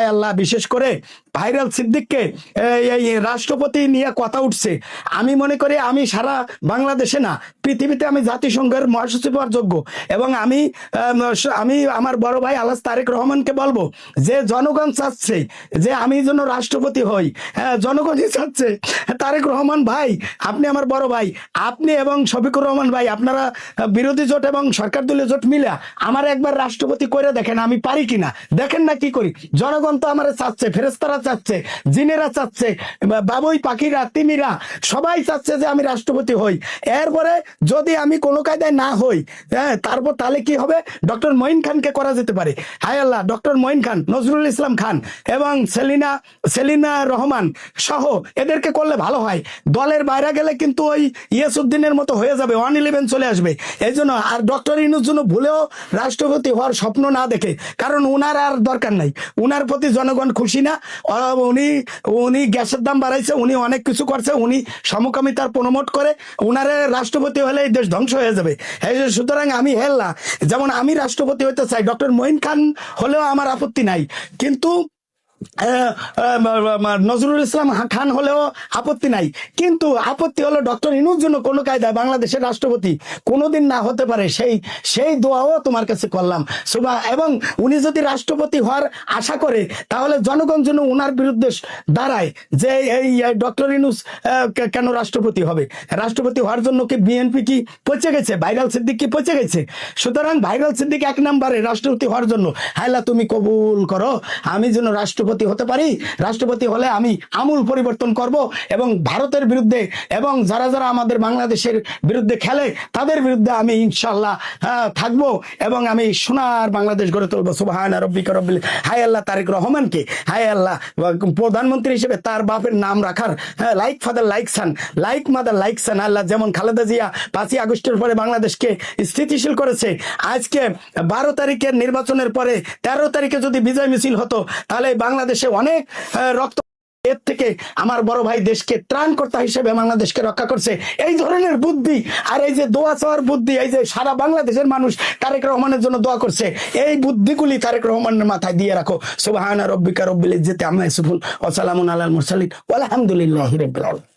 হায় আল্লাহ, বিশেষ করে ভাইরাল সিদ্দিককে এই রাষ্ট্রপতি নিয়ে কথা উঠছে। আমি মনে করি আমি সারা বাংলাদেশে না, পৃথিবীতে আমি জাতিসংঘের মহাসচিব হওয়ার যোগ্য। এবং আমি আমার বড় ভাই আলহাজ তারেক রহমানকে বলবো যে জনগণ চাচ্ছে যে আমি যেন রাষ্ট্রপতি হই। হ্যাঁ, জনগণই চাচ্ছে। তারেক রহমান ভাই, আপনি আমার বড় ভাই, আপনি এবং শফিকুর রহমান ভাই, আপনারা বিরোধী জোট এবং সরকার দলীয় জোট মিলে আমার একবার রাষ্ট্রপতি করে দেখেন আমি পারি কিনা, দেখেন না কি করি। জনগণ তো আমার চাচ্ছে, ফেরেস্তারা চাচ্ছে, জিনেরা চাচ্ছে, বাবুই পাখিরা, তিমিরা সবাই চাচ্ছে যে আমি রাষ্ট্রপতি হই। এরপরে যদি আমি কোনো কায়দায় না হই, হ্যাঁ, তারপর তাহলে কি হবে? ডক্টর মঈন খানকে করা যেতে পারে। হায় আল্লাহ, ডক্টর মঈন খান, নজরুল ইসলাম খান এবং সেলিনা রহমান সহ এদেরকে করলে ভালো হয়। দলের বাইরে গেলে কিন্তু ওই ইয়াসউদ্দিনের মতো হয়ে যাবে, 111 চলে আসবে। এই জন্য আর ডক্টর ইউনূস জন্য ভুলেও রাষ্ট্রপতি হওয়ার স্বপ্ন না দেখে, কারণ উনার আর দরকার নাই, উনার প্রতি জনগণ খুশি না। উনি গ্যাসের দাম বাড়াইছে, উনি অনেক কিছু করছে, উনি সমকামিতার প্রমোট করে, উনারে রাষ্ট্রপতি হলে এই দেশ ধ্বংস হয়ে যাবে। সুতরাং আমি হেল্লা, যেমন আমি রাষ্ট্রপতি হইতে চাই, ডক্টর মঈন খান হলেও আমার আপত্তি নাই, কিন্তু নজরুল ইসলাম খান হলেও আপত্তি নাই। কিন্তু আপত্তি হলো ডক্টর ইউনূস জন্য কোনো কায়দায় বাংলাদেশের রাষ্ট্রপতি কোনোদিন না হতে পারে, সেই দোয়াও তোমার কাছে করলাম সুবা। এবং উনি যদি রাষ্ট্রপতি হওয়ার আশা করে, তাহলে জনগণ যেন উনার বিরুদ্ধে দাঁড়ায় যে এই ডক্টর ইউনূস কেন রাষ্ট্রপতি হবে। রাষ্ট্রপতি হওয়ার জন্য কি বিএনপি কি পচে গেছে? ভাইরাল সিদ্দিক কি পচে গেছে? সুতরাং ভাইরাল সিদ্দিক 1 নম্বরে রাষ্ট্রপতি হওয়ার জন্য, হায়লা তুমি কবুল করো আমি যেন রাষ্ট্রপতি হতে পারি। রাষ্ট্রপতি হলে আমি আমূল পরিবর্তন করব এবং ভারতের বিরুদ্ধে এবং যারা যারা আমাদের বাংলাদেশের বিরুদ্ধে খেলে তাদের বিরুদ্ধে আমি ইনশাআল্লাহ থাকবো এবং আমি সোনার বাংলাদেশ গড়ে তুলবো। সুবহানা রাব্বিকা রব্বিল। হায় আল্লাহ, তারেক রহমানকে হায় আল্লাহ প্রধানমন্ত্রী হিসেবে তার বাপের নাম রাখার, লাইক ফাদার লাইক সান, লাইক মাদার লাইক সান। আল্লাহ যেমন খালেদা জিয়া 5ই আগস্টের পরে বাংলাদেশকে স্থিতিশীল করেছে, আজকে 12 তারিখের নির্বাচনের পরে 13 তারিখে যদি বিজয় মিছিল হতো, তাহলে বাংলাদেশে অনেক রক্ত, এর থেকে আমার বড় ভাই দেশকে ত্রাণকর্তা হিসেবে বাংলাদেশকে রক্ষা করছে। এই ধরনের বুদ্ধি আর এই যে দোয়া চাওয়ার বুদ্ধি, এই যে সারা বাংলাদেশের মানুষ তারেক রহমানের জন্য দোয়া করছে, এই বুদ্ধিগুলি তারেক রহমানের মাথায় দিয়ে রাখো। সুবহানা রাব্বিকা রব্বিল ইজ্জাতি আম্মা ইয়াসিফুন ওয়া সালামুন আলাল মুরসালিন ওয়া আলহামদুলিল্লাহি রাব্বিল আলামিন।